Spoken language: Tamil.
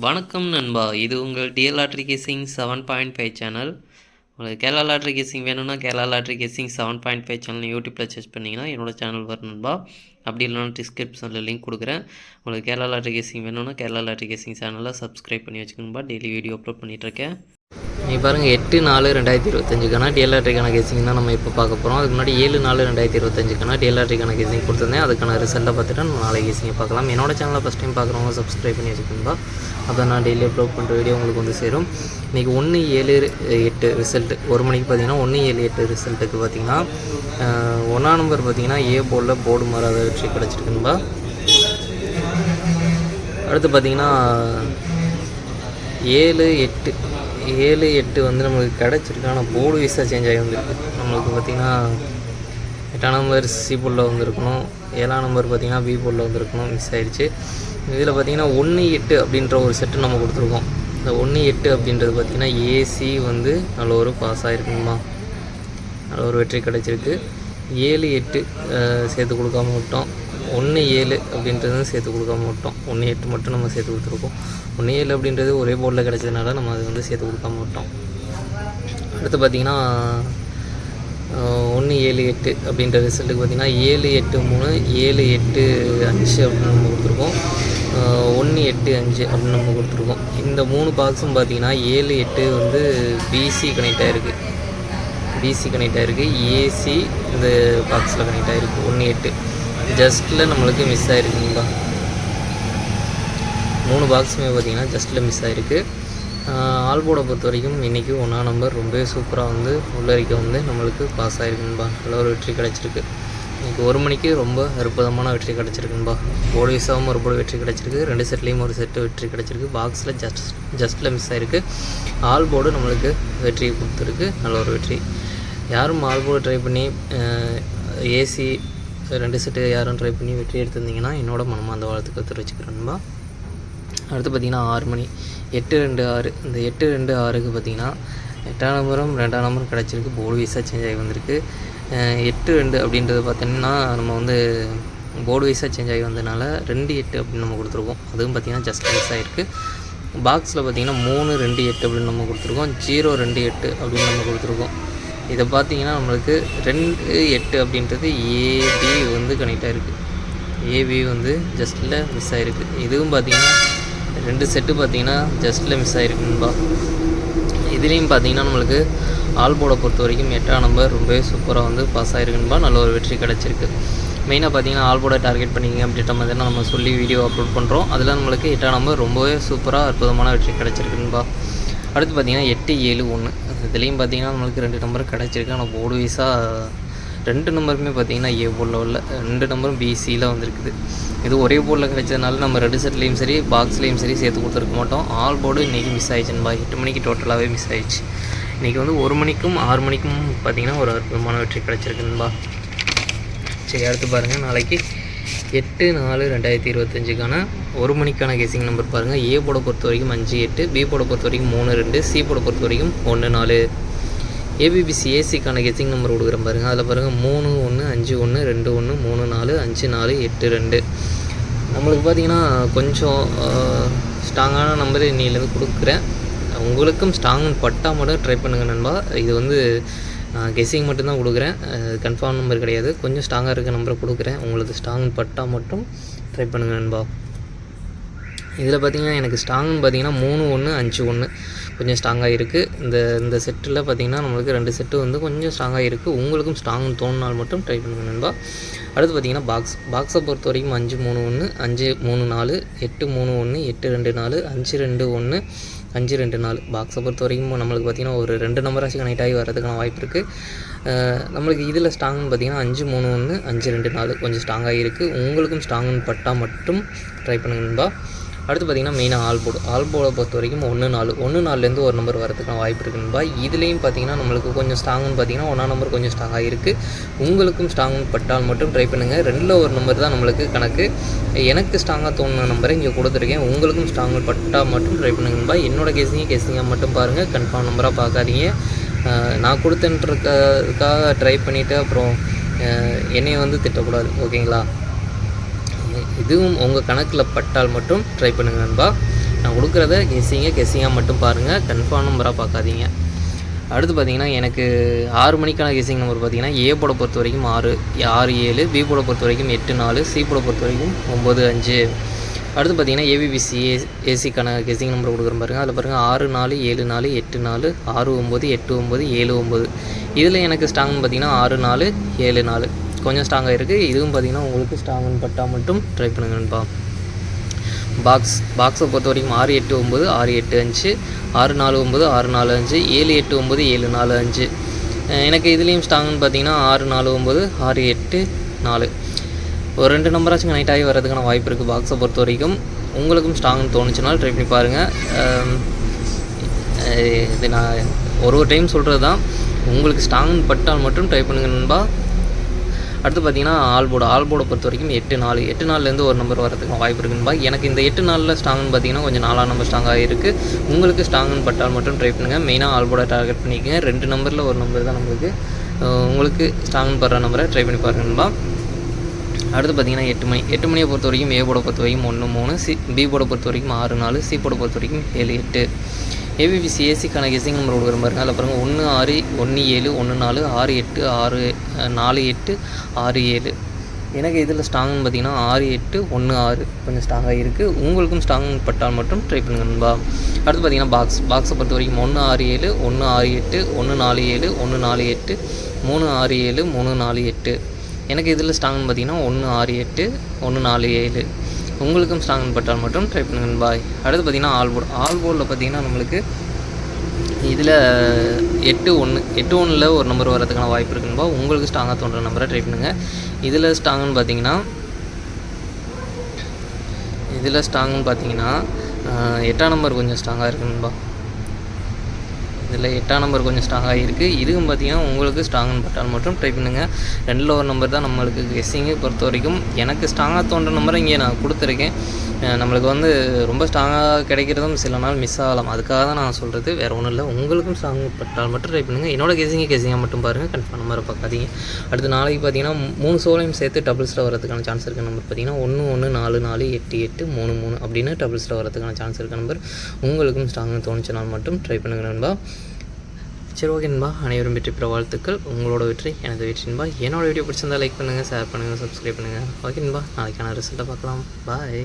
வணக்கம் நண்பா, இது உங்கள் டிஎல் லாட்ரி கேசிங் 7.5 சேனல். உங்களுக்கு கேரளா லாட்ரி கேசிங் வேணும்னா கேரளா லாட்ரி கேசிங் 7.5 சேனல் யூடியூப்பில் சர்ச் பண்ணிங்கன்னா என்னோடய சேனல் வரும் நண்பா. அப்படி இல்லைனா டிஸ்கிரிப்ஷனில் லிங்க் கொடுக்குறேன். உங்களுக்கு கேரளா லாட்ரி கேசிங் வேணும்னா கேரளா லாட்ரி கேசிங் சேனலில் சப்ஸ்கிரைப் பண்ணி வச்சுக்கணும்பா. டெய்லி வீடியோ அப்லோட் பண்ணிகிட்ருக்கேன். நீங்கள் பாருங்கள், 8/4/2025க்கான டிஎல்ஆர்டிக்கான கேசிங் தான் நம்ம இப்போ பார்க்க போகிறோம். அதுக்கு முன்னாடி 7/4/2025க்கான டிஎல்ஆர்டிக்கான கேசிங் கொடுத்துருந்தேன். அதுக்கான ரிசல்ட்டை பார்த்துட்டு நம்ம நாளை கேசிங்கை பார்க்கலாம். என்னோட சேனலை ஃபஸ்ட் டைம் பார்க்குறவங்க சப்ஸ்கிரைப் பண்ணி வச்சுக்கோங்க. அப்போ நான் டெய்லி அப்லோட் பண்ணுற வீடியோ உங்களுக்கு வந்து சேரும். இன்றைக்கி 1/7/8 ரிசல்ட்டு 1 மணிக்கு பார்த்தீங்கன்னா 1/7/8 ரிசல்ட்டுக்கு பார்த்தீங்கன்னா 1ஆம் நம்பர் பார்த்தீங்கன்னா ஏ போர்டில் போர்டு மாறாத வெற்றி கிடச்சிருக்குன்பா. அடுத்து பார்த்தீங்கன்னா 7/8 வந்து நம்மளுக்கு கிடச்சிருக்கு. ஆனால் போர்டு வைஸாக சேஞ்ச் ஆகி வந்துருக்கு. நம்மளுக்கு பார்த்திங்கன்னா 8ஆம் நம்பர் சி போர்டில் வந்துருக்கணும், 7ஆம் நம்பர் பார்த்திங்கன்னா பி போர்டில் வந்துருக்கணும், மிஸ் ஆகிடுச்சு. இதில் பார்த்திங்கன்னா 1/8 அப்படின்ற ஒரு செட்டு நம்ம கொடுத்துருக்கோம். இந்த 1/8 அப்படின்றது பார்த்திங்கன்னா ஏசி வந்து நல்ல ஒரு பாஸ் ஆகிருக்குங்கம்மா, நல்ல ஒரு வெற்றி கிடச்சிருக்கு. 7/8 சேர்த்து கொடுக்காம விட்டோம். 1/7 அப்படின்றது சேர்த்து கொடுக்காம விட்டோம். 1/8 மட்டும் நம்ம சேர்த்து கொடுத்துருக்கோம். 1/7 அப்படின்றது ஒரே போர்டில் கிடச்சதுனால நம்ம அது வந்து சேர்த்து கொடுக்காம விட்டோம். அடுத்து பார்த்திங்கன்னா 1/7/8 அப்படின்ற ரிசல்ட்டுக்கு பார்த்திங்கன்னா 7/8/3 7/8/5 அப்படின்னு நம்ம கொடுத்துருக்கோம். 1/8/5 அப்படின்னு நம்ம கொடுத்துருக்கோம். இந்த 3 பாக்ஸும் பார்த்திங்கன்னா 7/8 வந்து பிசி கனெக்ட் ஆகிருக்கு, பிசி கனெக்ட் ஆகிருக்கு. ஏசி இந்த பாக்ஸில் கனெக்ட் ஆகிருக்கு. 1/8 ஜஸ்ட்டில் நம்மளுக்கு மிஸ் ஆகிருக்குங்களா. 3 பாக்ஸுமே பார்த்திங்கன்னா ஜஸ்ட்டில் மிஸ் ஆகிருக்கு. ஆல்போர்டை பொறுத்த வரைக்கும் இன்றைக்கி 1ஆம் நம்பர் ரொம்ப சூப்பராக வந்து உள்ளரிக்க வந்து நம்மளுக்கு பாஸ் ஆகிருக்குன்பா. நல்ல ஒரு வெற்றி கிடச்சிருக்கு. இன்றைக்கி 1 மணிக்கு ரொம்ப அற்புதமான வெற்றி கிடச்சிருக்குன்பா. போர்டு வைஸாகவும் ஒரு போர்டு வெற்றி கிடச்சிருக்கு, 2 செட்லேயும் ஒரு செட்டு வெற்றி கிடச்சிருக்கு. பாக்ஸில் ஜஸ்ட்டில் மிஸ் ஆகிருக்கு. ஆல்போர்டு நம்மளுக்கு வெற்றி கொடுத்துருக்கு, நல்ல ஒரு வெற்றி. யாரும் ஆல்போர்டு ட்ரை பண்ணி ஏசி 2 செட்டு யாரும் ட்ரை பண்ணி வெற்றி எடுத்திருந்தீங்கன்னா என்னோட மனமார்ந்த வாழ்த்துக்கள் தெரிவிச்சுக்கிறேன்பா. அடுத்து பார்த்திங்கன்னா 6 மணி 8/2/6. இந்த 8/2/6க்கு பார்த்திங்கன்னா 8ஆம் நம்பரும் 2ஆம் நம்பரும் கிடச்சிருக்கு. போர்டு வைஸாக சேஞ்ச் ஆகி வந்திருக்கு. 8/2 அப்படின்றது பார்த்திங்கன்னா நம்ம வந்து போர்டு வைஸாக சேஞ்ச் ஆகி வந்ததுனால 2/8 அப்படின்னு நம்ம கொடுத்துருக்கோம். அதுவும் பார்த்திங்கன்னா ஜஸ்ட் மிஸ் ஆகிருக்கு. பாக்ஸில் பார்த்திங்கன்னா 3/2/8 அப்படின்னு நம்ம கொடுத்துருக்கோம். 0/2/8 அப்படின்னு நம்ம கொடுத்துருக்கோம். இதை பார்த்திங்கன்னா நம்மளுக்கு 2/8 அப்படின்றது ஏபி வந்து கனெக்ட் ஆகிருக்கு. ஏபி வந்து ஜஸ்ட்டில் மிஸ் ஆகிருக்கு. இதுவும் பார்த்திங்கன்னா 2 செட்டு பார்த்திங்கன்னா ஜஸ்ட்டில் மிஸ் ஆகிருக்குன்பா. இதுலேயும் பார்த்திங்கன்னா நம்மளுக்கு ஆல்போர்டை பொறுத்த வரைக்கும் 8ஆம் நம்பர் ரொம்பவே சூப்பராக வந்து பாஸ் ஆகிருக்குன்பா. நல்ல ஒரு வெற்றி கிடச்சிருக்கு. மெயினாக பார்த்திங்கன்னா ஆல்போர்டை டார்கெட் பண்ணிங்க அப்படின்ற மாதிரி நம்ம சொல்லி வீடியோ அப்லோட் பண்ணுறோம். அதில் நம்மளுக்கு 8ஆம் நம்பர் ரொம்பவே சூப்பராக அற்புதமான வெற்றி கிடச்சிருக்குன்பா. அடுத்து பார்த்திங்கன்னா 8/7/1. இதுலேயும் பார்த்திங்கன்னா நம்மளுக்கு 2 நம்பர் கிடச்சிருக்கு. ஆனால் போர்டு வைஸாக 2 நம்பருமே பார்த்திங்கன்னா ஏ போர்டில் உள்ள 2 நம்பரும் பிசியில் வந்துருக்குது. இது ஒரே போர்டில் கிடைச்சதுனால நம்ம 2 செட்லேயும் சரி பாக்ஸ்லேயும் சரி சேர்த்து கொடுத்துருக்க மாட்டோம். ஆல் போர்டு இன்றைக்கி மிஸ் ஆகிடுச்சுன்பா. 8 மணிக்கு டோட்டலாகவே மிஸ் ஆகிடுச்சு. இன்றைக்கி வந்து 1 மணிக்கும் 6 மணிக்கும் பார்த்திங்கன்னா ஒரு அற்புதமான வெற்றி கிடச்சிருக்குன்பா. சரி, அடுத்து பாருங்கள். நாளைக்கு 8/4/2025க்கான 1 மணிக்கான கேசிங் நம்பர் பாருங்கள். ஏ போர்டை பொறுத்த வரைக்கும் 5/8, பி போர்டை பொறுத்த வரைக்கும் 3/2, சி போர்டை பொறுத்த வரைக்கும் 1/4. ஏபிபிசி ஏசிக்கான கெஸ்ஸிங் நம்பர் கொடுக்குறேன் பாருங்கள். அதில் பாருங்கள் 3-1 5-1 2-1 3-4 5-4 8-2. நம்மளுக்கு பார்த்திங்கன்னா கொஞ்சம் ஸ்ட்ராங்கான நம்பர் இன்னிலேருந்து கொடுக்குறேன். உங்களுக்கும் ஸ்ட்ராங்குன்னு பட்டால் மட்டும் ட்ரை பண்ணுங்கள் நண்பா. இது வந்து கெஸ்ஸிங் மட்டும்தான் கொடுக்குறேன், கன்ஃபார்ம் நம்பர் கிடையாது. கொஞ்சம் ஸ்ட்ராங்காக இருக்க நம்பரை கொடுக்குறேன். உங்களுக்கு ஸ்ட்ராங்குன்னு பட்டால் மட்டும் ட்ரை பண்ணுங்கள் நண்பா. இதில் பார்த்திங்கன்னா எனக்கு ஸ்ட்ராங்குன்னு பார்த்திங்கன்னா 3-1 5-1 கொஞ்சம் ஸ்ட்ராங்காக இருக்குது. இந்த செட்டில் பார்த்திங்கன்னா நம்மளுக்கு 2 செட்டு வந்து கொஞ்சம் ஸ்ட்ராங்காக இருக்குது. உங்களுக்கும் ஸ்ட்ராங்குன்னு தோணுனால் மட்டும் ட்ரை பண்ணுங்கள் நண்பா. அடுத்து பார்த்திங்கன்னா பாக்ஸை பொறுத்த வரைக்கும் 5-3-1 5-3-4 8-3-1 8-2-4 5-2-1 5-2-4. பாக்ஸை பொறுத்த வரைக்கும் நம்மளுக்கு பார்த்திங்கன்னா ஒரு 2 நம்பராச்சும் கனெக்ட் ஆகி வரதுக்கான வாய்ப்பு இருக்குது. நம்மளுக்கு இதில் ஸ்ட்ராங்குன்னு பார்த்திங்கன்னா 5-3-1 5-2-4 கொஞ்சம் ஸ்ட்ராங்காக இருக்குது. உங்களுக்கும் ஸ்ட்ராங்குன்னு பட்டால் மட்டும் ட்ரை பண்ணுங்கள் நண்பா. அடுத்து பார்த்திங்கன்னா மெயினாக ஆல்போர்டை பொறுத்த வரைக்கும் 1-4 ஒரு நம்பர் வரதுக்கான வாய்ப்பு இருக்குன்பா. இதுலேயும் பார்த்திங்கன்னா நம்மளுக்கு கொஞ்சம் ஸ்ட்ராங்குன்னு பார்த்திங்கன்னா 1ஆம் நம்பர் கொஞ்சம் ஸ்ட்ராங்காக இருக்குது. உங்களுக்கும் ஸ்ட்ராங்குன்னு பட்டால் மட்டும் ட்ரை பண்ணுங்கள். 2ல் ஒரு நம்பர் தான் நம்மளுக்கு கணக்கு. எனக்கு ஸ்ட்ராங்காக தோணுன நம்பரை இங்கே கொடுத்துருக்கேன். உங்களுக்கும் ஸ்ட்ராங்கு பட்டால் மட்டும் ட்ரை பண்ணுங்கன்பா. என்னோட கேஸிங்காக மட்டும் பாருங்கள், கன்ஃபார்ம் நம்பராக பார்க்காதீங்க. நான் கொடுத்துன்றதுக்காக ட்ரை பண்ணிவிட்டு அப்புறம் என்னையை வந்து திட்டக்கூடாது, ஓகேங்களா? இதுவும் உங்கள் கணக்கில் பட்டால் மட்டும் ட்ரை பண்ணுங்கள் நண்பா. நான் கொடுக்குறத கெஸ்ஸிங்காக மட்டும் பாருங்கள், கன்ஃபார்ம் நம்பராக பார்க்காதீங்க. அடுத்து பார்த்திங்கன்னா எனக்கு 6 மணிக்கான கெஸ்ஸிங் நம்பர் பார்த்திங்கன்னா ஏ போட பொறுத்த வரைக்கும் 6-7, பி போட பொறுத்த வரைக்கும் 8-4, சி போட பொறுத்த வரைக்கும் 9-5. அடுத்து பார்த்திங்கன்னா ஏபிபிசி ஏசிக்கான கெஸ்ஸிங் நம்பர் கொடுக்குறேன் பாருங்கள். அதில் பாருங்கள் 6-4, 7-4, 8-4, 6-9, 8-9, 7-9. இதில் எனக்கு ஸ்ட்ராங்னு பார்த்திங்கன்னா 6-4, 7-4 கொஞ்சம் ஸ்ட்ராங்காக இருக்குது. இதுவும் பார்த்திங்கன்னா உங்களுக்கு ஸ்ட்ராங்குன்னு பட்டால் மட்டும் ட்ரை பண்ணுங்கப்பா. பாக்ஸை பொறுத்த வரைக்கும் 6-8-9, 6-8-5, 6-4-9, 6-4-5, 7-8-9, 7-4-5. எனக்கு இதுலேயும் ஸ்ட்ராங்குன்னு பார்த்தீங்கன்னா 6-4-9, 6-8-4. ஒரு 2 நம்பராச்சும் கனெக்ட் ஆகி வரதுக்கான வாய்ப்பு இருக்குது பாக்ஸை பொறுத்த வரைக்கும். உங்களுக்கும் ஸ்ட்ராங்னு தோணுச்சுனாலும் ட்ரை பண்ணி பாருங்கள். இது நான் ஒரு டைம் சொல்கிறது தான், உங்களுக்கு ஸ்ட்ராங்னு பட்டால் மட்டும் ட்ரை பண்ணுங்க நண்பா. அடுத்து பார்த்திங்கன்னா ஆல்போர்டை பொறுத்த வரைக்கும் 8-4, 8-4லேருந்து ஒரு நம்பர் வரதுக்கு வாய்ப்பு இருக்குன்பா. எனக்கு இந்த 8-4 ஸ்ட்ராங்குன்னு பார்த்தீங்கன்னா கொஞ்சம் 4ஆம் நம்பர் ஸ்ட்ராங்காக இருக்குது. உங்களுக்கு ஸ்ட்ராங்குன்னு பட்டால் மட்டும் ட்ரை பண்ணுங்கள். மெயினாக ஆல்போர்டை டார்கெட் பண்ணிக்கோங்க. 2 நம்பரில் ஒரு நம்பர் தான் நம்மளுக்கு. உங்களுக்கு ஸ்ட்ராங்குன்னு படுற நம்பரை ட்ரை பண்ணி பாருங்கன்பா. அடுத்து பார்த்திங்கன்னா 8 மணியை பொறுத்த வரைக்கும் ஏ போட பொறுத்த வரைக்கும் 1-3, பி போட பொறுத்த வரைக்கும் 6-4, சி போட பொறுத்த வரைக்கும் 7-8. ஏபிபிசி ஏசிக்கான கெஸ்ஸிங் நம்பர் கொடுக்குற பாருங்க. அதில் பாருங்கள் 1-6, 1-7, 1-4, 6-8, 4-8, 6-7. எனக்கு இதில் ஸ்ட்ராங்குன்னு பார்த்தீங்கன்னா 6-8, 1-6 கொஞ்சம் ஸ்ட்ராங்காக இருக்குது. உங்களுக்கும் ஸ்ட்ராங் பட்டால் மட்டும் ட்ரை பண்ணுங்கன்பா. அடுத்து பார்த்திங்கன்னா பாக்ஸை பொறுத்த வரைக்கும் 1-6-7, 1-6-8, 1-4-7, 1-4-8, 3-6-7, 3-4-8. எனக்கு இதில் ஸ்ட்ராங்குன்னு பார்த்தீங்கன்னா 1-6-8, 1-4-7. உங்களுக்கும் ஸ்ட்ராங்னு பட்டால் மட்டும் ட்ரை பண்ணுங்க பாய். அடுத்து பார்த்திங்கன்னா ஆல்போர்டில் பார்த்திங்கன்னா நம்மளுக்கு இதில் 8-1 ஒரு நம்பர் வரதுக்கான வாய்ப்பு இருக்குன்பா. உங்களுக்கு ஸ்ட்ராங்காக தோன்ற நம்பரை ட்ரை பண்ணுங்கள். இதில் ஸ்ட்ராங்குன்னு பார்த்தீங்கன்னா 8ஆம் நம்பர் கொஞ்சம் ஸ்ட்ராங்காக இருக்குன்பா. இதில் 8ஆம் நம்பர் கொஞ்சம் ஸ்ட்ராங்காக இருக்குது. இதுவும் பார்த்திங்கன்னா உங்களுக்கு ஸ்ட்ராங்குன்னு பட்டால் மட்டும் ட்ரை பண்ணுங்கள். 2ல் ஒரு நம்பர் தான் நம்மளுக்கு கெஸ்ஸிங்கை பொறுத்த வரைக்கும். எனக்கு ஸ்ட்ராங்காக தோன்ற நம்பரை இங்கே நான் கொடுத்துருக்கேன். நம்மளுக்கு வந்து ரொம்ப ஸ்ட்ராங்காக கிடைக்கிறதும் சில நாள் மிஸ் ஆகலாம். அதுக்காக தான் நான் சொல்கிறது, வேறு ஒன்றும் இல்லை. உங்களுக்கும் ஸ்ட்ராங் பட்டால் மட்டும் ட்ரை பண்ணுங்கள். என்னோடய கெஸ்ஸிங்காக மட்டும் பாருங்கள், கன்ஃபார்ம் நம்பரை பார்க்காதீங்க. அடுத்து நாளைக்கு பார்த்தீங்கன்னா 3 ஷோலையும் சேர்த்து டபுள்ஸில் வரதுக்கான சான்ஸ் இருக்க நம்பர் பார்த்தீங்கன்னா 1-1, 4-4, 8-8, 3-3 அப்படின்னு டபுள்ஸில் வரதுக்கான சான்ஸ் இருக்க நம்பர். உங்களுக்கும் ஸ்ட்ராங்னு தோணுச்சுனால் மட்டும் ட்ரை பண்ணுங்கள் நண்பா. சரி ஓகே நண்பா, அனைவரும் வெற்றி பெற வாழ்த்துக்கள். உங்களோட வெற்றி எனது வெற்றி நண்பா. என்னோட வீடியோ பிடிச்சிருந்தால் லைக் பண்ணுங்கள், ஷேர் பண்ணுங்கள், சப்ஸ்கிரைப் பண்ணுங்கள். ஓகே நண்பா, நாளைக்கான ரிசல்ட்டை பார்க்கலாம். பாய்.